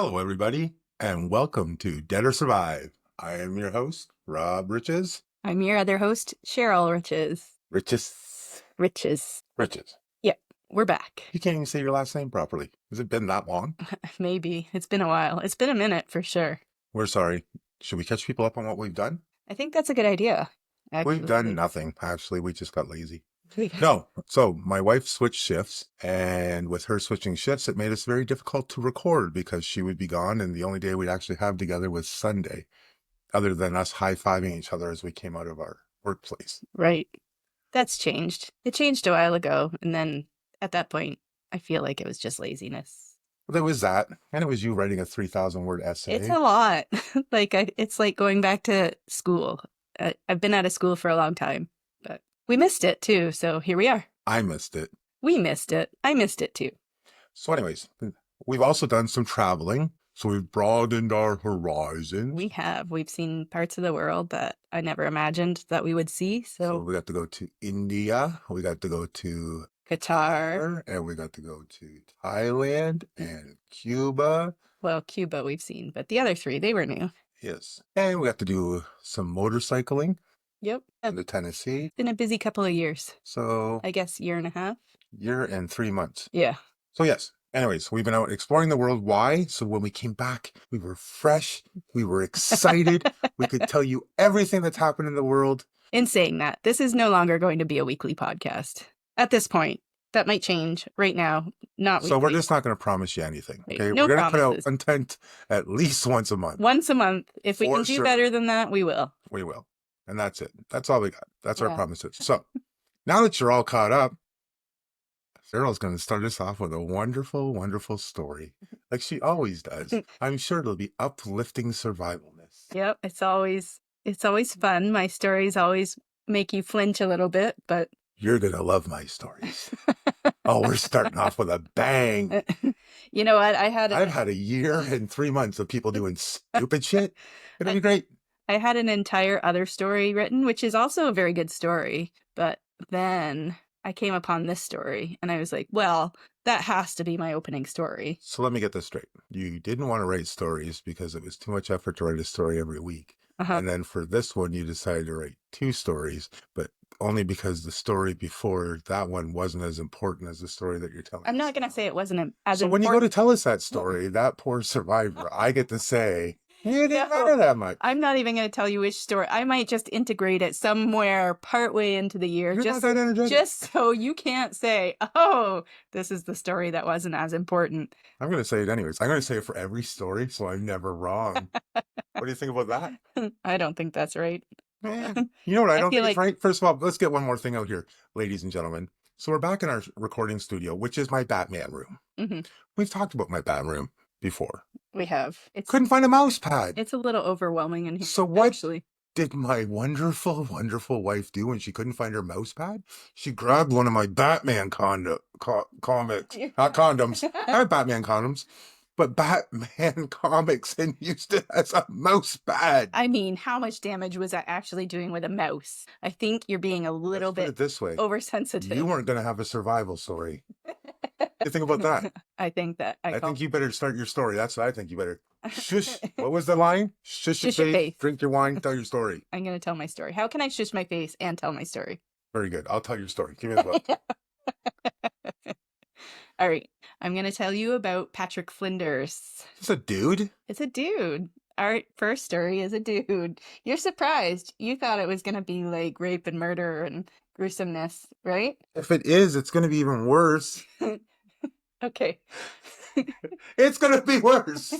Hello, everybody, and welcome to Dead or Survive. I am your host, Rob Riches. I'm your other host, Cheryl Riches. Riches. Riches. Riches. Yep, we're back. You can't even say your last name properly. Has it been that long? Maybe. It's been a while. It's been a minute for sure. We're sorry. Should we catch people up on what we've done? I think that's a good idea. We've done Actually. nothing. Actually, we just got lazy. No. So my wife switched shifts, and with her switching shifts, it made us very difficult to record because she would be gone, and the only day we'd actually have together was Sunday, other than us high-fiving each other as we came out of our workplace. Right. That's changed. It changed a while ago, and then at that point, I feel like it was just laziness. Well, there was that, and it was you writing a 3,000-word essay. It's a lot. It's like going back to school. I've been out of school for a long time, but we missed it too, so here we are. I missed it. We missed it. I missed it too. So anyways, we've also done some traveling. So we've broadened our horizons. We have. We've seen parts of the world that I never imagined that we would see. So we got to go to India. We got to go to Qatar. And we got to go to Thailand and Cuba. Well, Cuba we've seen, but the other three, they were new. Yes. And we got to do some motorcycling. Yep. In the Tennessee. Been a busy couple of years. So I guess year and a half. Year and 3 months. Yeah. So yes. Anyways, we've been out exploring the world. Why? So when we came back, we were fresh. We were excited. We could tell you everything that's happened in the world. In saying that, this is no longer going to be a weekly podcast. At this point, that might change. Right now, not weekly. So we're just not going to promise you anything. Okay, no we're going to put promises. out content at least once a month. Once a month. If we can do better than that, we will. We will. And that's it. That's all we got. That's our promises. So now that you're all caught up, Cheryl's going to start us off with a wonderful, wonderful story, like she always does. I'm sure it'll be uplifting survivalness. Yep, it's always fun. My stories always make you flinch a little bit, but you're going to love my stories. Oh, we're starting off with a bang. You know what? I've had a year and 3 months of people doing stupid shit. It'll be great. I had an entire other story written, which is also a very good story, but then I came upon this story and I was like, well, that has to be my opening story. So let me get this straight. You didn't want to write stories because it was too much effort to write a story every week. And then for this one, you decided to write 2 stories, but only because the story before that one wasn't as important as the story that you're telling. I'm not going to say it wasn't as important. So when you go to tell us that story, that poor survivor, I get to say, you didn't matter that much. I'm not even going to tell you which story. I might just integrate it somewhere partway into the year. You're not that energetic. Just so you can't say, oh, this is the story that wasn't as important. I'm going to say it anyways. I'm going to say it for every story, so I'm never wrong. What do you think about that? I don't think that's right. You know what I don't think is right? First of all, let's get one more thing out here, ladies and gentlemen. So we're back in our recording studio, which is my Batman room. Mm-hmm. We've talked about my Batman room before. We have. Couldn't find a mouse pad. It's a little overwhelming in here. So what did my wonderful, wonderful wife do when she couldn't find her mouse pad? She grabbed one of my Batman comics. Not condoms. I have Batman condoms. But Batman comics and used it as a mouse pad. I mean, how much damage was I actually doing with a mouse? I think you're being a little bit this way. Oversensitive. You weren't going to have a survival story. You think about that? I think that I think you better start your story. That's what I think you better. Shush. What was the line? Shush your face. Drink your wine. Tell your story. I'm going to tell my story. How can I shush my face and tell my story? Very good. I'll tell your story. Give me the book. All right. I'm going to tell you about Patrick Flinders. It's a dude? It's a dude. Our first story is a dude. You're surprised. You thought it was going to be like rape and murder and gruesomeness, right? If it is, it's going to be even worse. Okay. It's going to be worse.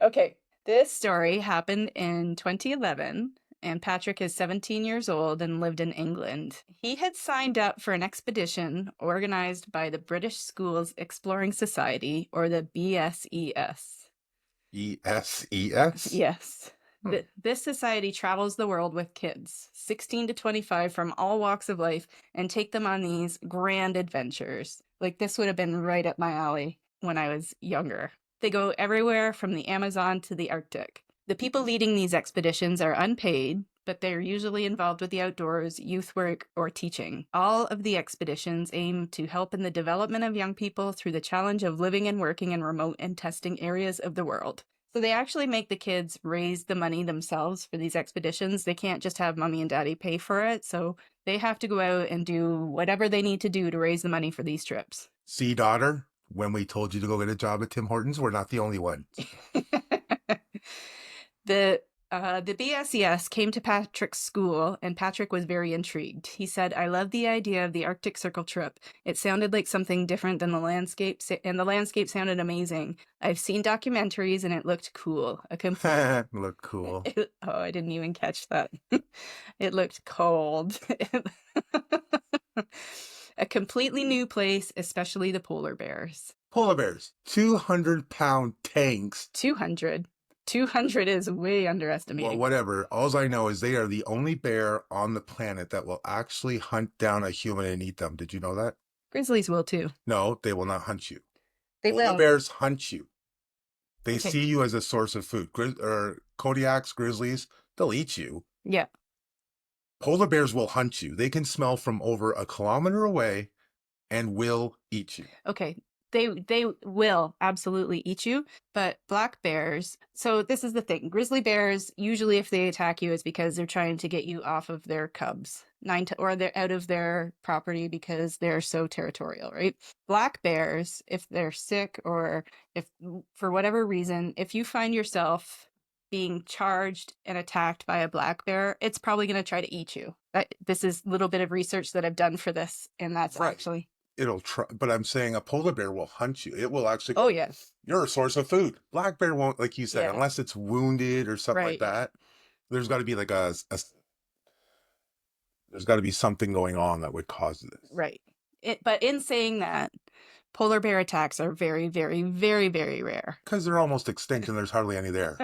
Okay. This story happened in 2011. And Patrick is 17 years old and lived in England. He had signed up for an expedition organized by the British Schools Exploring Society, or the BSES. BSES? Yes. This society travels the world with kids, 16 to 25 from all walks of life, and take them on these grand adventures. Like, this would have been right up my alley when I was younger. They go everywhere from the Amazon to the Arctic. The people leading these expeditions are unpaid, but they're usually involved with the outdoors, youth work, or teaching. All of the expeditions aim to help in the development of young people through the challenge of living and working in remote and testing areas of the world. So they actually make the kids raise the money themselves for these expeditions. They can't just have mommy and daddy pay for it. So they have to go out and do whatever they need to do to raise the money for these trips. See, daughter, when we told you to go get a job at Tim Hortons, we're not the only ones. The BSES came to Patrick's school, and Patrick was very intrigued. He said, "I love the idea of the Arctic Circle trip. It sounded like something different than the landscape, and the landscape sounded amazing. I've seen documentaries, and it looked cool. Look cool. Oh, I didn't even catch that. It looked cold. A completely new place, especially the polar bears. Polar bears, 200-pound tanks. 200. 200 is way underestimating. Well, whatever. All I know is they are the only bear on the planet that will actually hunt down a human and eat them. Did you know that? Grizzlies will too. No, they will not hunt you. They Polar will. bears hunt you. They Okay. see you as a source of food. Kodiaks, grizzlies, they'll eat you. Yeah. Polar bears will hunt you. They can smell from over a kilometer away and will eat you. Okay. They will absolutely eat you, but black bears. So this is the thing. Grizzly bears, usually if they attack you, it's because they're trying to get you off of their cubs, or they're out of their property because they're so territorial, right? Black bears, if they're sick or if for whatever reason, if you find yourself being charged and attacked by a black bear, it's probably going to try to eat you. This is a little bit of research that I've done for this, and that's Right. actually... It'll try, but I'm saying a polar bear will hunt you. It will actually. Oh, yeah. You're a source of food. Black bear won't, like you said, Yeah. unless it's wounded or something like Right. that. There's got to be like there's got to be something going on that would cause this. Right. But in saying that, polar bear attacks are very, very, very, very rare. Because they're almost extinct and there's hardly any there.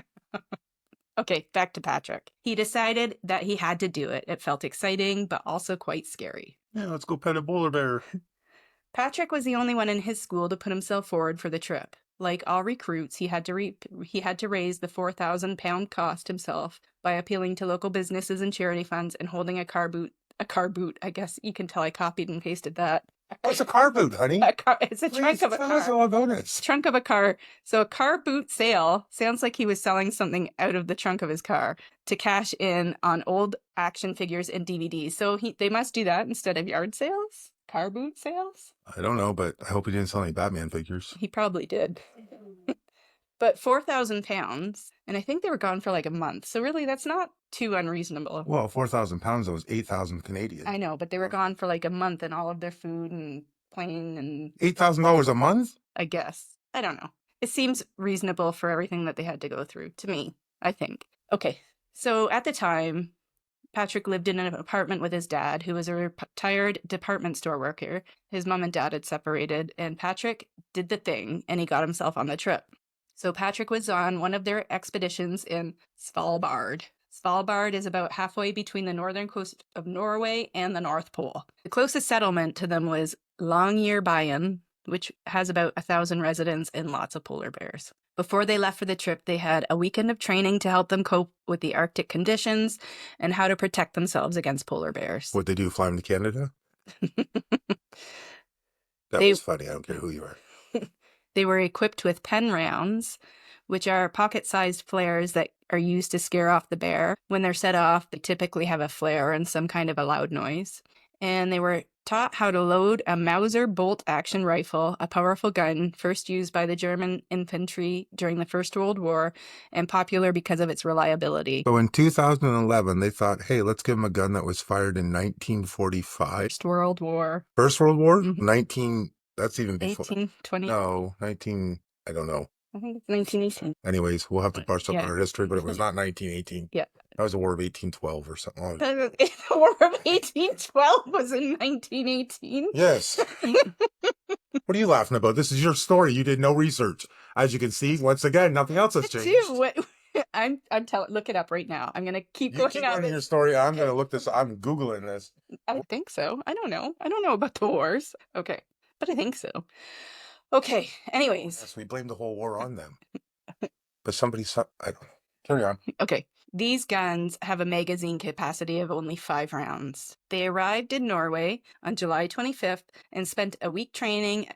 Okay, back to Patrick. He decided that he had to do it. It felt exciting, but also quite scary. Yeah, let's go pet a polar bear. Patrick was the only one in his school to put himself forward for the trip. Like all recruits, he had to raise the 4,000-pound cost himself by appealing to local businesses and charity funds and holding a car boot. I guess you can tell I copied and pasted that. What's a car boot, honey? It's a trunk of a Tell us car. all about it. Trunk of a car. So a car boot sale sounds like he was selling something out of the trunk of his car to cash in on old action figures and DVDs. So they must do that instead of yard sales? Car boot sales? I don't know, but I hope he didn't sell any Batman figures. He probably did. But 4,000 pounds, and I think they were gone for like a month. So really, that's not too unreasonable. Well, 4,000 pounds, that was 8,000 Canadian. I know, but they were gone for like a month and all of their food and plane and... $8,000 a month? I guess. I don't know. It seems reasonable for everything that they had to go through, to me, I think. Okay, so at the time, Patrick lived in an apartment with his dad, who was a retired department store worker. His mom and dad had separated, and Patrick did the thing, and he got himself on the trip. So Patrick was on one of their expeditions in Svalbard. Svalbard is about halfway between the northern coast of Norway and the North Pole. The closest settlement to them was Longyearbyen, which has about 1,000 residents and lots of polar bears. Before they left for the trip, they had a weekend of training to help them cope with the Arctic conditions and how to protect themselves against polar bears. What'd they do, fly them to Canada? That was funny. I don't care who you are. They were equipped with pen rounds, which are pocket-sized flares that are used to scare off the bear. When they're set off, they typically have a flare and some kind of a loud noise. And they were taught how to load a Mauser bolt-action rifle, a powerful gun first used by the German infantry during the First World War and popular because of its reliability. So in 2011, they thought, hey, let's give them a gun that was fired in 1945. First World War. First World War? Mhm. That's even before. 1820. No, 19, I don't know. I think it's 1918. Anyways, we'll have to brush up Yeah. on our history, but it was not 1918. Yeah. That was a war of 1812 or something. The War of 1812 was in 1918. Yes. What are you laughing about? This is your story. You did no research. As you can see, once again, nothing else has changed. I'm telling. Look it up right now. I'm gonna keep You going keep on running this. your story. I'm going to look this. I'm Googling this. I think so. I don't know. I don't know about the wars. Okay, but I think so. Okay. Anyways, Yes, we blame the whole war on them. But I don't know. Carry on. Okay. These guns have a magazine capacity of only 5 rounds. They arrived in Norway on July 25th and spent a week training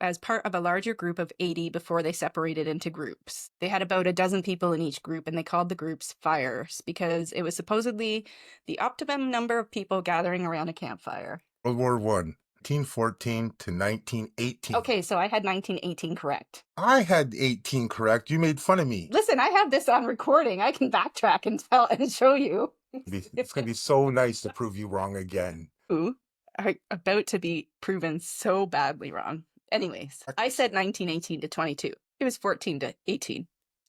as part of a larger group of 80 before they separated into groups. They had about a dozen people in each group, and they called the groups fires because it was supposedly the optimum number of people gathering around a campfire. World War One, 1914 to 1918. Okay, so I had 1918 correct. I had 18 correct. You made fun of me. Listen, I have this on recording. I can backtrack and tell and show you. It's going to be so nice to prove you wrong again. Ooh, are about to be proven so badly wrong. Anyways, I said 1918 to 22. It was 14 to 18.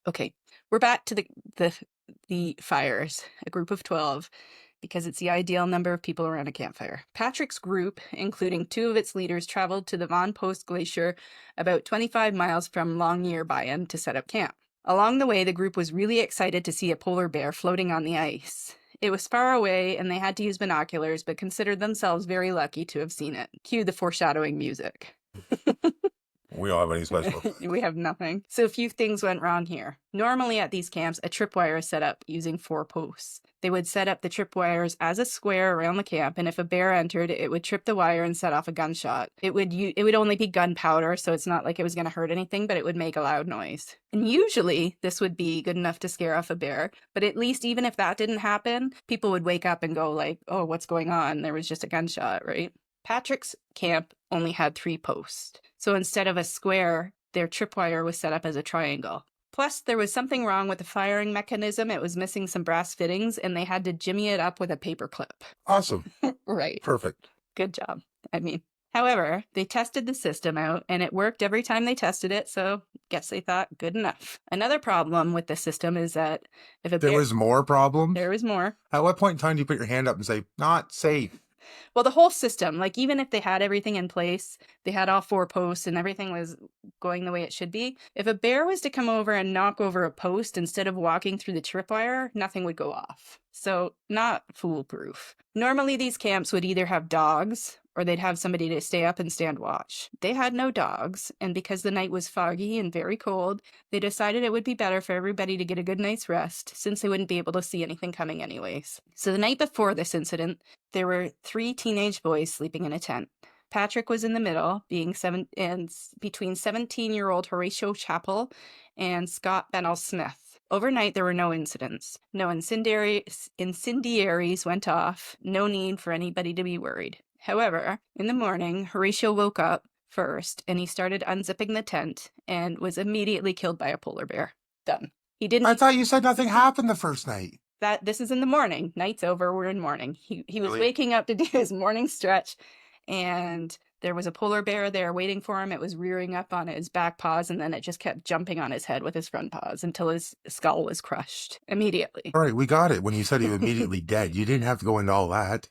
Okay, we're back to the fires, a group of 12, because it's the ideal number of people around a campfire. Patrick's group, including 2 of its leaders, traveled to the Von Post Glacier about 25 miles from Longyearbyen to set up camp. Along the way, the group was really excited to see a polar bear floating on the ice. It was far away, and they had to use binoculars, but considered themselves very lucky to have seen it. Cue the foreshadowing music. We don't have any special. We have nothing. So a few things went wrong here. Normally at these camps, a tripwire is set up using 4 posts. They would set up the tripwires as a square around the camp, and if a bear entered, it would trip the wire and set off a gunshot. It would only be gunpowder, so it's not like it was going to hurt anything, but it would make a loud noise. And usually, this would be good enough to scare off a bear, but at least even if that didn't happen, people would wake up and go like, oh, what's going on? There was just a gunshot, right? Patrick's camp only had 3 posts. So instead of a square, their tripwire was set up as a triangle. Plus, there was something wrong with the firing mechanism. It was missing some brass fittings, and they had to jimmy it up with a paper clip. Awesome. Right. Perfect. Good job. However, they tested the system out, and it worked every time they tested it, so guess they thought, good enough. Another problem with the system is that if There was more problems? There was more. At what point in time do you put your hand up and say, not safe? Well, the whole system, like even if they had everything in place, they had all 4 posts and everything was going the way it should be. If a bear was to come over and knock over a post instead of walking through the tripwire, nothing would go off. So not foolproof. Normally these camps would either have dogs or they'd have somebody to stay up and stand watch. They had no dogs, and because the night was foggy and very cold, they decided it would be better for everybody to get a good night's rest, since they wouldn't be able to see anything coming anyways. So the night before this incident, there were 3 teenage boys sleeping in a tent. Patrick was in the middle, being between 17-year-old Horatio Chappell and Scott Bennell Smith. Overnight, there were no incidents. No incendiaries went off. No need for anybody to be worried. However, in the morning, Horatio woke up first, and he started unzipping the tent and was immediately killed by a polar bear. Done. He didn't. I thought you said nothing happened the first night. This is in the morning. Night's over. We're in morning. He was Really? waking up to do his morning stretch, and there was a polar bear there waiting for him. It was rearing up on his back paws, and then it just kept jumping on his head with his front paws until his skull was crushed immediately. All right, we got it. When you said he was immediately dead, you didn't have to go into all that.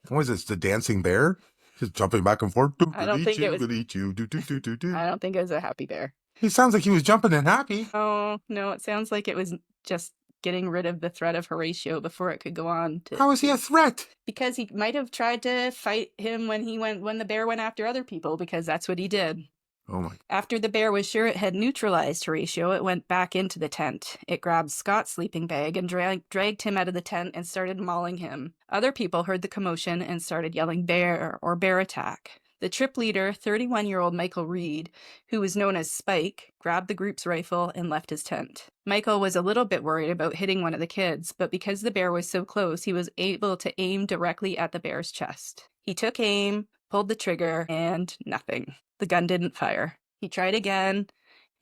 What was this, the dancing bear? Just jumping back and forth. I don't think it was. I don't think it was a happy bear. He sounds like he was jumping and happy. Oh, no, it sounds like it was just getting rid of the threat of Horatio before it could go on. How is he a threat? Because he might have tried to fight him when the bear went after other people, because that's what he did. Oh my. After the bear was sure it had neutralized Horatio, it went back into the tent. It grabbed Scott's sleeping bag and dragged him out of the tent and started mauling him. Other people heard the commotion and started yelling bear or bear attack. The trip leader, 31-year-old Michael Reed, who was known as Spike, grabbed the group's rifle and left his tent. Michael was a little bit worried about hitting one of the kids, but because the bear was so close, he was able to aim directly at the bear's chest. He took aim, pulled the trigger, and nothing. The gun didn't fire. He tried again,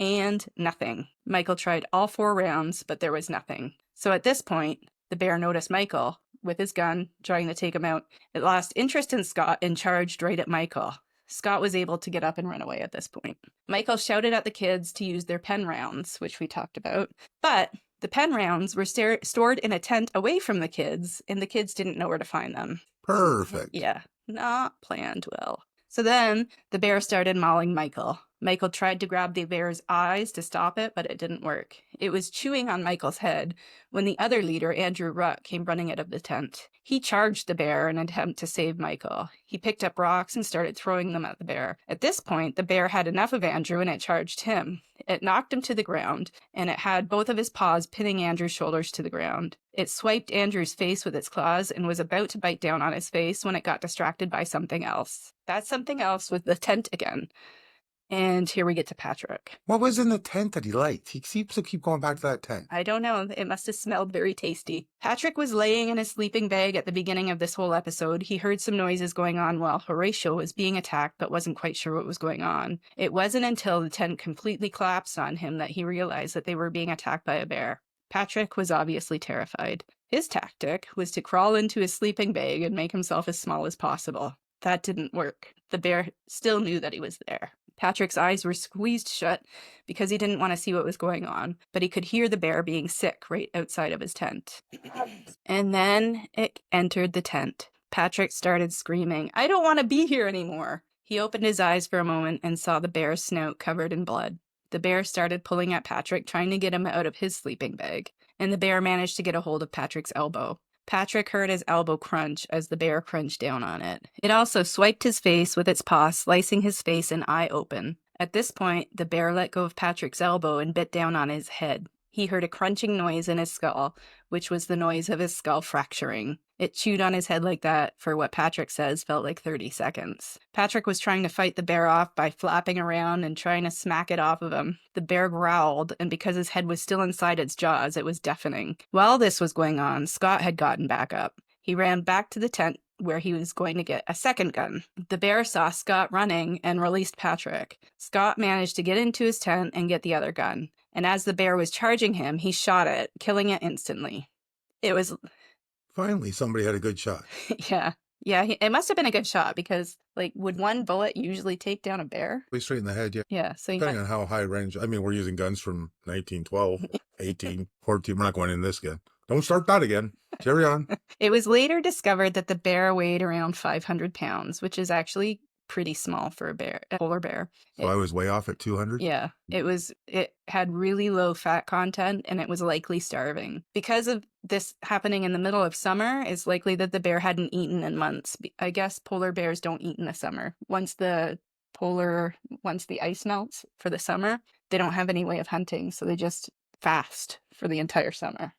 and nothing. Michael tried all 4 rounds, but there was nothing. So at this point, the bear noticed Michael with his gun, trying to take him out. It lost interest in Scott and charged right at Michael. Scott was able to get up and run away at this point. Michael shouted at the kids to use their pen rounds, which we talked about, but the pen rounds were stored in a tent away from the kids, and the kids didn't know where to find them. Perfect. Yeah, not planned well. So then the bear started mauling Michael. Michael tried to grab the bear's eyes to stop it, but it didn't work. It was chewing on Michael's head when the other leader, Andrew Ruck, came running out of the tent. He charged the bear in an attempt to save Michael. He picked up rocks and started throwing them at the bear. At this point, the bear had enough of Andrew and it charged him. It knocked him to the ground, and it had both of his paws pinning Andrew's shoulders to the ground. It swiped Andrew's face with its claws and was about to bite down on his face when it got distracted by something else. That something else was the tent again. And here we get to Patrick. What was in the tent that he liked? He seems to keep going back to that tent. I don't know. It must have smelled very tasty. Patrick was laying in his sleeping bag at the beginning of this whole episode. He heard some noises going on while Horatio was being attacked, but wasn't quite sure what was going on. It wasn't until the tent completely collapsed on him that he realized that they were being attacked by a bear. Patrick was obviously terrified. His tactic was to crawl into his sleeping bag and make himself as small as possible. That didn't work. The bear still knew that he was there. Patrick's eyes were squeezed shut because he didn't want to see what was going on, but he could hear the bear being sick right outside of his tent. And then it entered the tent. Patrick started screaming, "I don't want to be here anymore." He opened his eyes for a moment and saw the bear's snout covered in blood. The bear started pulling at Patrick, trying to get him out of his sleeping bag, and the bear managed to get a hold of Patrick's elbow. Patrick heard his elbow crunch as the bear crunched down on it. It also swiped his face with its paw, slicing his face and eye open. At this point, the bear let go of Patrick's elbow and bit down on his head. He heard a crunching noise in his skull, which was the noise of his skull fracturing. It chewed on his head like that for what Patrick says felt like 30 seconds. Patrick was trying to fight the bear off by flapping around and trying to smack it off of him. The bear growled, and because his head was still inside its jaws, it was deafening. While this was going on, Scott had gotten back up. He ran back to the tent where he was going to get a second gun. The bear saw Scott running and released Patrick. Scott managed to get into his tent and get the other gun. And as the bear was charging him, he shot it, killing it instantly. It was... Finally, somebody had a good shot. Yeah. It must have been a good shot because, like, would one bullet usually take down a bear? Way straight in the head, yeah. Yeah, so Depending on how high range. I mean, we're using guns from 1912, 18, 14. We're not going in this again. Don't start that again. Carry on. It was later discovered that the bear weighed around 500 pounds, which is actually pretty small for a polar bear. So I was way off at 200? Yeah, it had really low fat content and it was likely starving. Because of this happening in the middle of summer, it's likely that the bear hadn't eaten in months. I guess polar bears don't eat in the summer. Once the ice melts for the summer, they don't have any way of hunting, so they just fast for the entire summer.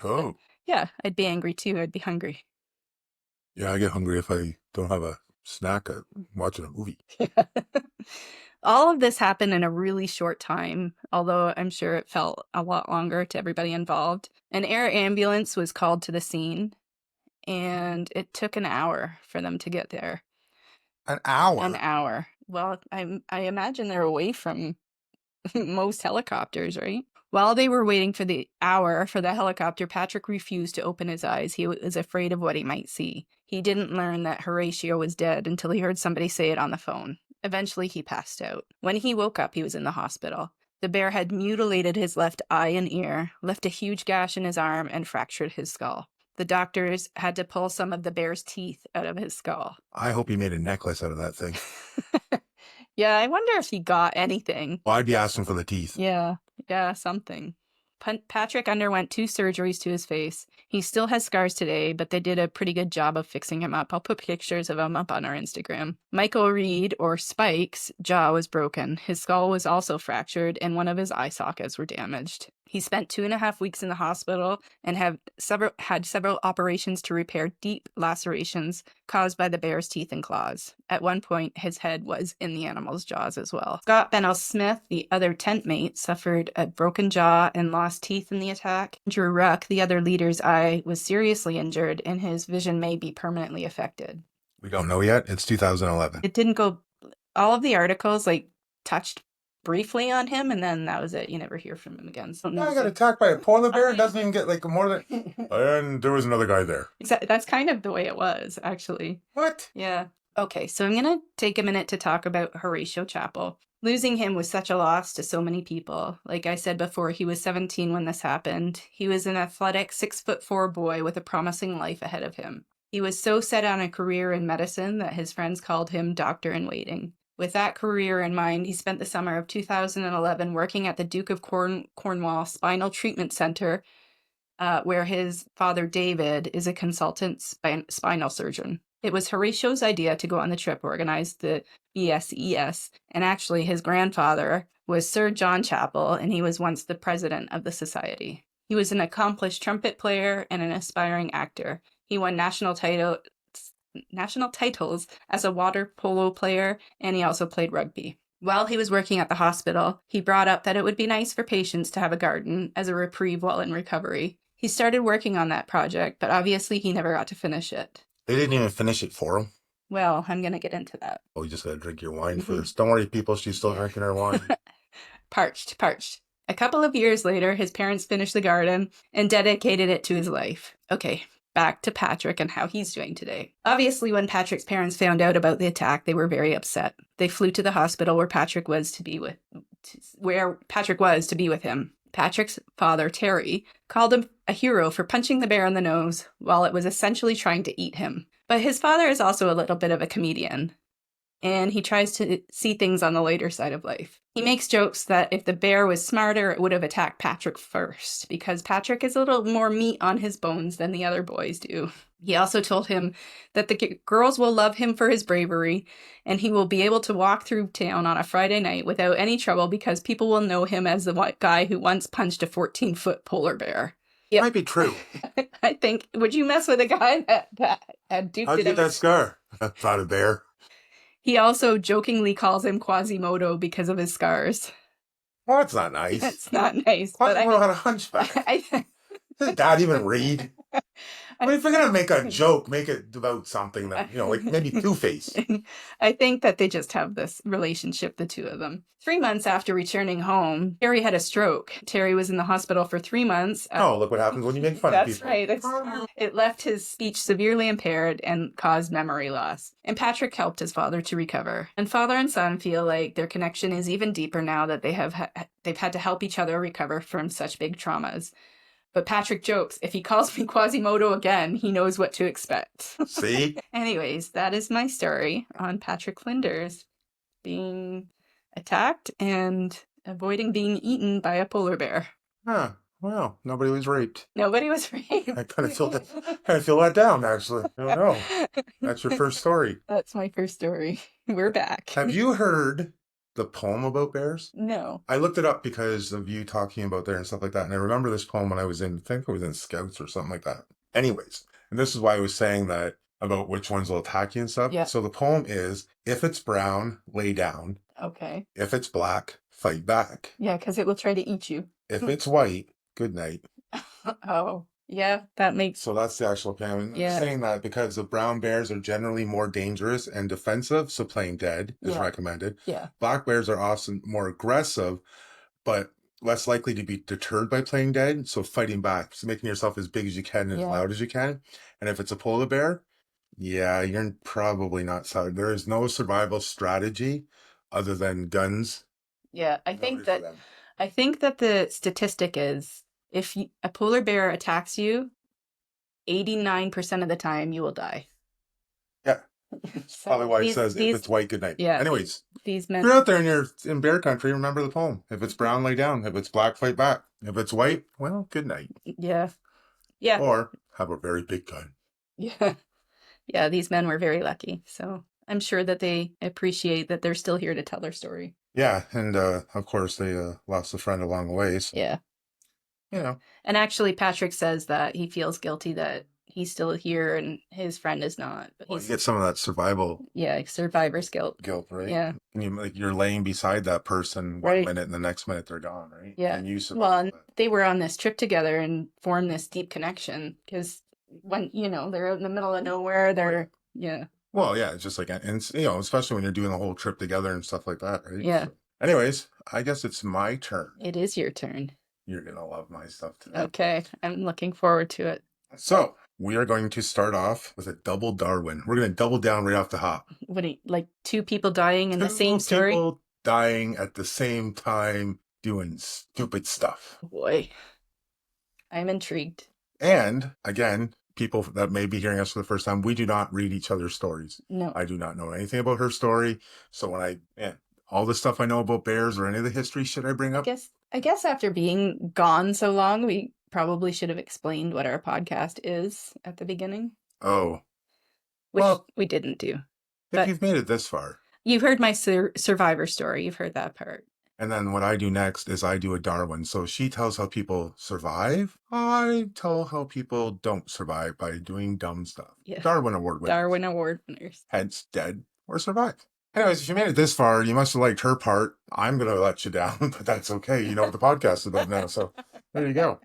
Oh. Yeah, I'd be angry too. I'd be hungry. Yeah, I get hungry if I don't have a snack at watching a movie. All of this happened in a really short time, although I'm sure it felt a lot longer to everybody involved. An air ambulance was called to the scene, and it took an hour for them to get there. An hour? An hour. Well, I imagine they're away from most helicopters, right? While they were waiting for the hour for the helicopter, Patrick refused to open his eyes. He was afraid of what he might see. He didn't learn that Horatio was dead until he heard somebody say it on the phone. Eventually, he passed out. When he woke up, he was in the hospital. The bear had mutilated his left eye and ear, left a huge gash in his arm, and fractured his skull. The doctors had to pull some of the bear's teeth out of his skull. I hope he made a necklace out of that thing. Yeah, I wonder if he got anything. Well, I'd be asking for the teeth. Yeah, something. Patrick underwent 2 surgeries to his face. He still has scars today, but they did a pretty good job of fixing him up. I'll put pictures of him up on our Instagram. Michael Reed, or Spike's, jaw was broken. His skull was also fractured, and one of his eye sockets were damaged. He spent 2.5 weeks in the hospital and had several operations to repair deep lacerations caused by the bear's teeth and claws. At one point, his head was in the animal's jaws as well. Scott Bennell Smith, the other tent mate, suffered a broken jaw and lost teeth in the attack. Andrew Ruck, the other leader's eye, was seriously injured and his vision may be permanently affected. We don't know yet. It's 2011. It didn't go... All of the articles, touched briefly on him, and then that was it. You never hear from him again. So I got attacked by a polar bear. It doesn't even get more than... And there was another guy there. That's kind of the way it was, actually. What? Yeah. Okay, so I'm going to take a minute to talk about Horatio Chappell. Losing him was such a loss to so many people. Like I said before, he was 17 when this happened. He was an athletic 6'4" boy with a promising life ahead of him. He was so set on a career in medicine that his friends called him Doctor in Waiting. With that career in mind, he spent the summer of 2011 working at the Duke of Cornwall Spinal Treatment Center, where his father, David, is a consultant spinal surgeon. It was Horatio's idea to go on the trip, organize the BSES, and actually his grandfather was Sir John Chappell, and he was once the president of the society. He was an accomplished trumpet player and an aspiring actor. He won national titles as a water polo player, and he also played rugby. While he was working at the hospital, he brought up that it would be nice for patients to have a garden as a reprieve while in recovery. He started working on that project, but obviously he never got to finish it. They didn't even finish it for him. Well, I'm going to get into that. Oh, you just gotta drink your wine first. Don't worry, people, she's still drinking her wine. Parched. A couple of years later, his parents finished the garden and dedicated it to his life. Okay, back to Patrick and how he's doing today. Obviously, when Patrick's parents found out about the attack, they were very upset. They flew to the hospital where Patrick was to be with him. Patrick's father, Terry, called him a hero for punching the bear in the nose while it was essentially trying to eat him. But his father is also a little bit of a comedian, and he tries to see things on the lighter side of life. He makes jokes that if the bear was smarter, it would have attacked Patrick first, because Patrick is a little more meat on his bones than the other boys do. He also told him that the girls will love him for his bravery, and he will be able to walk through town on a Friday night without any trouble because people will know him as the guy who once punched a 14-foot polar bear. Yep. Might be true. I think, would you mess with a guy that had duped How'd you get that scar? That's not a bear. He also jokingly calls him Quasimodo because of his scars. Well, that's not nice. It's not nice. Quasimodo had a hunchback. Does Dad even read? I mean, if you're going to make a joke, make it about something that, like maybe Two-Face. I think that they just have this relationship, the two of them. 3 months after returning home, Terry had a stroke. Terry was in the hospital for 3 months. Oh, look what happens when you make fun of people. That's right. It left his speech severely impaired and caused memory loss. And Patrick helped his father to recover. And father and son feel like their connection is even deeper now that they've had to help each other recover from such big traumas. But Patrick jokes, if he calls me Quasimodo again, he knows what to expect. See? Anyways, that is my story on Patrick Flinders being attacked and avoiding being eaten by a polar bear. Huh. Well, nobody was raped. Nobody was raped. I kind of feel that down, actually. I don't know. That's your first story. That's my first story. We're back. Have you heard the poem about bears? No. I looked it up because of you talking about there and stuff like that. And I remember this poem when I think I was in Scouts or something like that. Anyways, and this is why I was saying that about which ones will attack you and stuff. Yeah. So the poem is, if it's brown, lay down. Okay. If it's black, fight back. Yeah, because it will try to eat you. If it's white, good night. Oh, yeah, that makes... So that's the actual poem. Yeah. I'm saying that because the brown bears are generally more dangerous and defensive, so playing dead is recommended. Yeah. Black bears are often more aggressive, but less likely to be deterred by playing dead, so fighting back, so making yourself as big as you can and as loud as you can. And if it's a polar bear, yeah, you're probably not solid. There is no survival strategy other than guns. Yeah, I think that the statistic is if a polar bear attacks you, 89% of the time you will die. Yeah. So probably why it says if it's white, good night. Yeah. Anyways, these men. If you're out there and you're in bear country, remember the poem. If it's brown, lay down. If it's black, fight back. If it's white, well, good night. Yeah. Yeah. Or have a very big gun. Yeah. Yeah, these men were very lucky. So I'm sure that they appreciate that they're still here to tell their story. Yeah, and of course they lost a friend along the way. So, yeah. And actually, Patrick says that he feels guilty that he's still here and his friend is not. But you get some of that survival. Yeah, survivor's guilt. Guilt, right? Yeah. And you're laying beside that person one minute and the next minute they're gone, right? Yeah. And you and they were on this trip together and formed this deep connection because when, they're out in the middle of nowhere, yeah. Well, yeah, it's just like, and especially when you're doing the whole trip together and stuff like that, right? Yeah. So, anyways, I guess it's my turn. It is your turn. You're going to love my stuff today. Okay. I'm looking forward to it. So, we are going to start off with a double Darwin. We're going to double down right off the hop. What like two people dying in the same story? 2 people dying at the same time doing stupid stuff. Oh boy. I'm intrigued. And, again, people that may be hearing us for the first time, we do not read each other's stories. No. I do not know anything about her story. So when all the stuff I know about bears or any of the history should I bring up? I guess after being gone so long, we probably should have explained what our podcast is at the beginning. Oh. which Well, we didn't do. if But you've made it this far. you've heard my survivor story. You've heard that part. And then what I do next is I do a Darwin. So she tells how people survive. I tell how people don't survive by doing dumb stuff. Yeah. Darwin Award winners. Darwin Award winners. Hence, dead or survived. Anyways, if you made it this far, you must have liked her part. I'm going to let you down, but that's okay. You know what the podcast is about now. So there you go.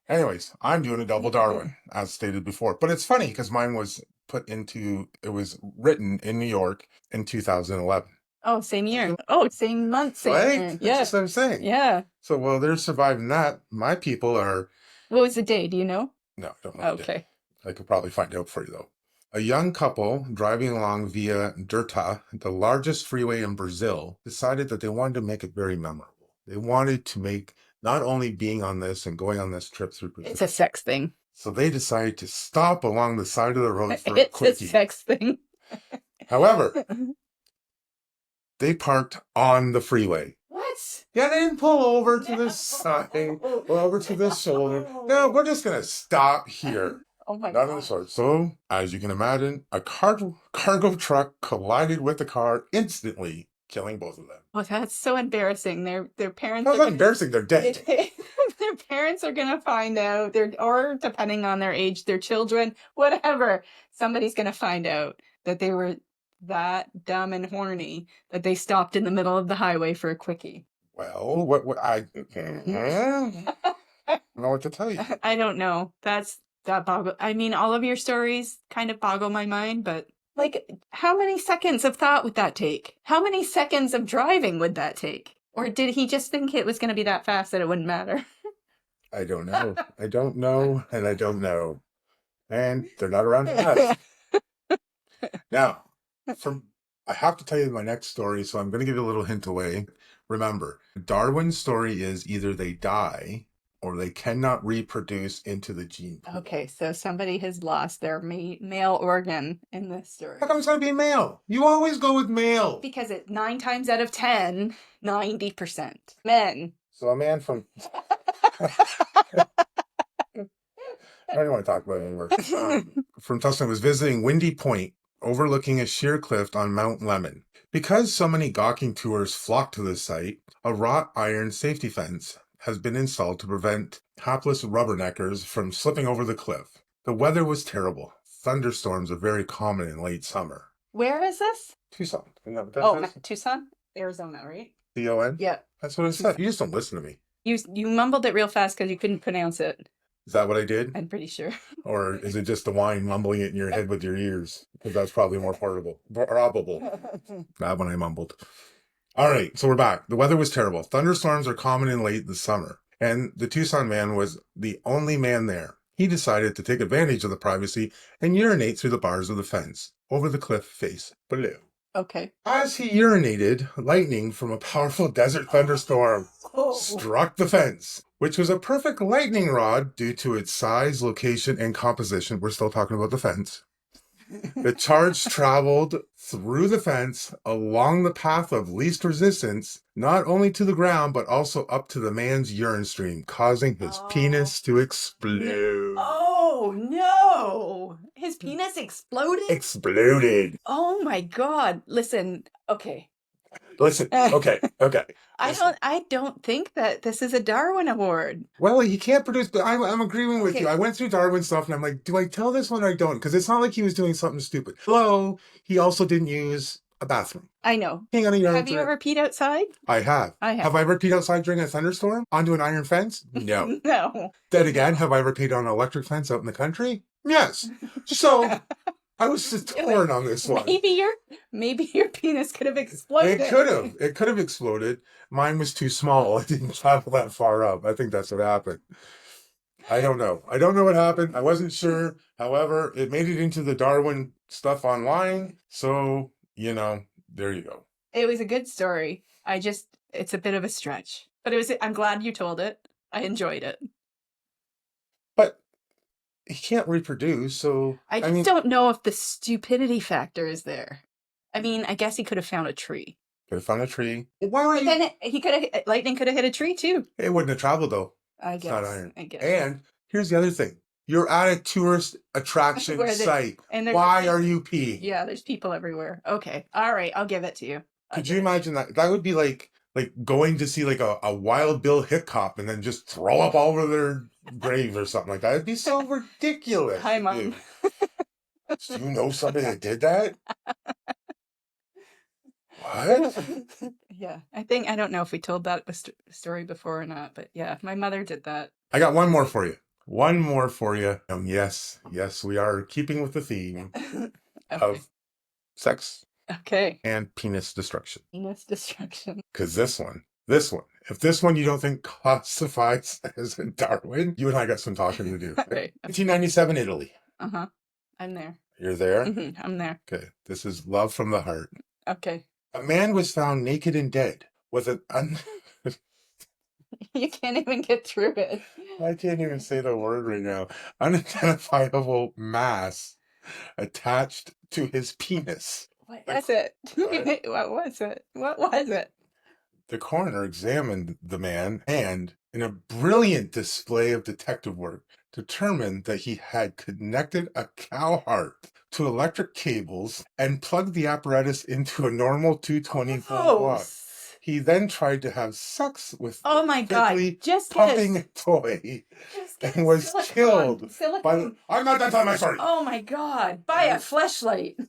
Anyways, I'm doing a double Darwin, as stated before. But it's funny because mine was it was written in New York in 2011. Oh, same year. Oh, same month, same Right? year. That's Yeah. just what I'm saying. Yeah. So while they're surviving that, my people are... What was the day? Do you know? No, I don't know. Okay. I could probably find out for you, though. A young couple driving along via Dirta, the largest freeway in Brazil, decided that they wanted to make it very memorable. They wanted to make not only being on this and going on this trip through Brazil. It's a sex thing. So they decided to stop along the side of the road for a It's a quickie. sex thing. However, they parked on the freeway. What? Yeah, they didn't pull over to the side or over to the shoulder. No, we're just going to stop here. Oh my None God. of the sort. So, as you can imagine, a cargo truck collided with the car, instantly killing both of them. Oh, that's so embarrassing. Their parents. That's not embarrassing. They're dead. Their parents are gonna find out. Or depending on their age, their children, whatever. Somebody's gonna find out that they were that dumb and horny that they stopped in the middle of the highway for a quickie. Well, what I don't know what to tell you. I don't know. That boggle. I mean, all of your stories kind of boggle my mind, but like, how many seconds of thought would that take? How many seconds of driving would that take? Or did he just think it was going to be that fast that it wouldn't matter? I don't know. I don't know, and I don't know. And they're not around to ask. Now, I have to tell you my next story, so I'm going to give you a little hint away. Remember, Darwin's story is either they die or they cannot reproduce into the gene pool. Okay, so somebody has lost their male organ in this story. How come it's going to be male? You always go with male. Because 9 times out of 10, 90% men. So a man from... I don't want to talk about it anymore. From Tustin was visiting Windy Point, overlooking a sheer cliff on Mount Lemon. Because so many gawking tours flock to this site, a wrought iron safety fence has been installed to prevent hapless rubberneckers from slipping over the cliff. The weather was terrible. Thunderstorms are very common in late summer. Where is this? Tucson. Isn't that what that is? Tucson? Arizona, right? C-O-N? Yeah. That's what I said. You just don't listen to me. You mumbled it real fast because you couldn't pronounce it. Is that what I did? I'm pretty sure. Or is it just the wine mumbling it in your head with your ears? Because that's probably more probable. Not when I mumbled. All right, so we're back. The weather was terrible. Thunderstorms are common in late summer. And the Tucson man was the only man there. He decided to take advantage of the privacy and urinate through the bars of the fence over the cliff face below. Okay. As he urinated, lightning from a powerful desert thunderstorm struck the fence, which was a perfect lightning rod due to its size, location, and composition. We're still talking about the fence. The charge traveled through the fence along the path of least resistance, not only to the ground, but also up to the man's urine stream, causing his penis to explode. Oh, no. His penis exploded? Exploded. Oh, my God. Listen, okay. Listen, okay. I don't think that this is a Darwin Award. Well, he can't produce, but I'm agreeing with Okay. you. I went through Darwin stuff and I'm like, do I tell this one or I don't? Because it's not like he was doing something stupid. Hello, he also didn't use a bathroom. I know. Hang on a yard. Have you ever peed outside? I have. I have. Have I ever peed outside during a thunderstorm? Onto an iron fence? No. No. Then again, have I ever peed on an electric fence out in the country? Yes. So I was just torn on this one. Maybe your penis could have exploded. It could have exploded. Mine was too small. It didn't travel that far up. I think that's what happened. I don't know. I don't know what happened. I wasn't sure. However, it made it into the Darwin stuff online. So, there you go. It was a good story. It's a bit of a stretch. But I'm glad you told it. I enjoyed it. But he can't reproduce, so... I don't know if the stupidity factor is there. I mean, I guess he could have found a tree. Could have found a tree. But then lightning could have hit a tree too. It wouldn't have traveled, though. I guess. It's not iron. I guess. And here's the other thing. You're at a tourist attraction site. Why are you peeing? Yeah, there's people everywhere. Okay. All right. I'll give it to you. Could you imagine that? That would be like going to see like a Wild Bill Hickok and then just throw up all over their grave or something like that. It'd be so ridiculous. Hi, Mom. Do you know somebody that did that? What? Yeah. I don't know if we told that story before or not, but yeah, my mother did that. I got one more for you. One more for you. Yes, we are keeping with the theme of sex. Okay. And penis destruction. Penis destruction. Because this one, if this one you don't think classifies as a Darwin, you and I got some talking to do. Right. 1997 Italy. Uh-huh. I'm there. You're there? Mm-hmm. I'm there. Okay. This is love from the heart. Okay. A man was found naked and dead with an You can't even get through it. I can't even say the word right now. Unidentifiable mass attached to his penis. What was it? What was it? What was it? The coroner examined the man and, in a brilliant display of detective work, determined that he had connected a cow heart to electric cables and plugged the apparatus into a normal 220-volt watt. He then tried to have sex with oh my god, just pumping toy and was killed by I'm not done telling my story. Oh my god, by a fleshlight.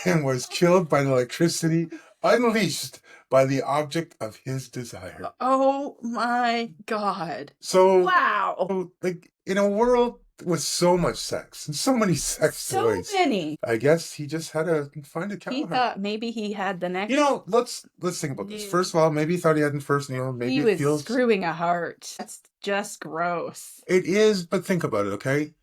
And was killed by the electricity unleashed by the object of his desire. Oh my god. So wow. Like in a world with so much sex and so many sex toys. So many. I guess he just had to find a cow. He thought maybe he had the next. Let's think about this. First of all, maybe he thought he had the first. Maybe he was screwing a heart. That's just gross. It is, but think about it, okay?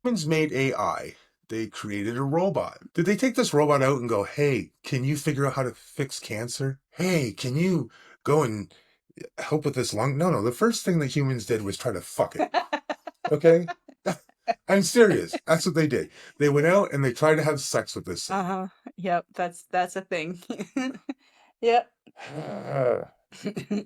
Humans made AI. They created a robot. Did they take this robot out and go, hey, can you figure out how to fix cancer? Hey, can you go and help with this lung? No. The first thing that humans did was try to fuck it. Okay? I'm serious. That's what they did. They went out and they tried to have sex with this thing. Uh-huh. Yep, that's a thing. Yep.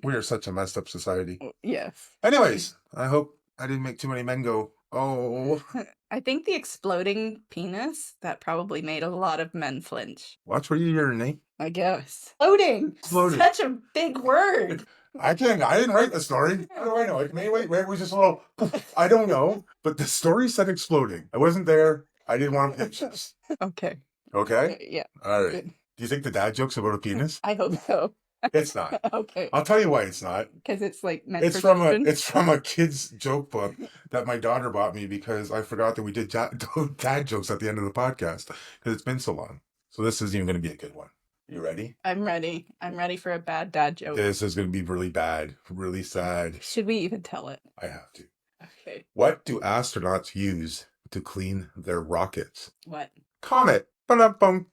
We are such a messed up society. Yes. Anyways, I hope I didn't make too many men go, oh. I think the exploding penis, that probably made a lot of men flinch. Watch where you urinate. I guess. Exploding. Such a big word. I didn't write the story. How do I know? Maybe it was just a little, I don't know. But the story said exploding. I wasn't there. I didn't want to pitch this. Okay. Okay? Yeah. All right. Good. Do you think the dad joke's about a penis? I hope so. It's not. Okay. I'll tell you why it's not. Because it's like meant it's for from children. It's from a kid's joke book that my daughter bought me because I forgot that we did dad jokes at the end of the podcast because it's been so long. So this isn't even going to be a good one. You ready? I'm ready. I'm ready for a bad dad joke. This is going to be really bad, really sad. Should we even tell it? I have to. Okay. What do astronauts use to clean their rockets? What? Comet. Ba-dum-bum.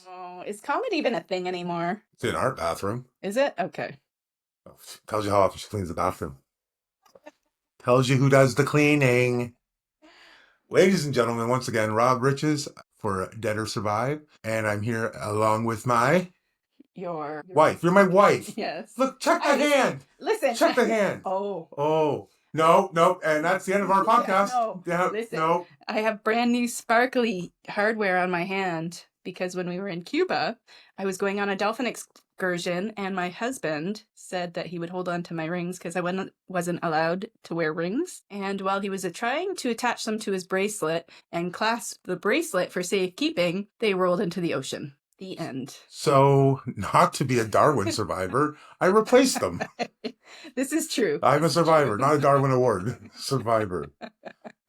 Oh, is Comet even a thing anymore? It's in our bathroom. Is it? Okay. Tells you how often she cleans the bathroom. Tells you who does the cleaning. Ladies and gentlemen, once again, Rob Riches for Dead or Survive. And I'm here along with my... Your wife. You're my wife. Yes. Look, check the hand. Listen. Check the hand. Oh. No. And that's the end of our podcast. Listen, no. I have brand new sparkly hardware on my hand because when we were in Cuba, I was going on a dolphin excursion and my husband said that he would hold on to my rings because I wasn't allowed to wear rings. And while he was trying to attach them to his bracelet and clasp the bracelet for safekeeping, they rolled into the ocean. The end. So, not to be a Darwin survivor, I replaced them. This is true. I'm a survivor, not a Darwin Award survivor.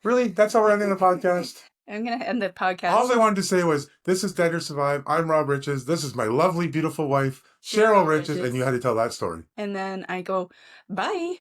Really? That's how we're ending the podcast? I'm going to end the podcast. All I wanted to say was, this is Dead or Survive. I'm Rob Riches. This is my lovely, beautiful wife, Cheryl Riches. And you had to tell that story. And then I go, bye.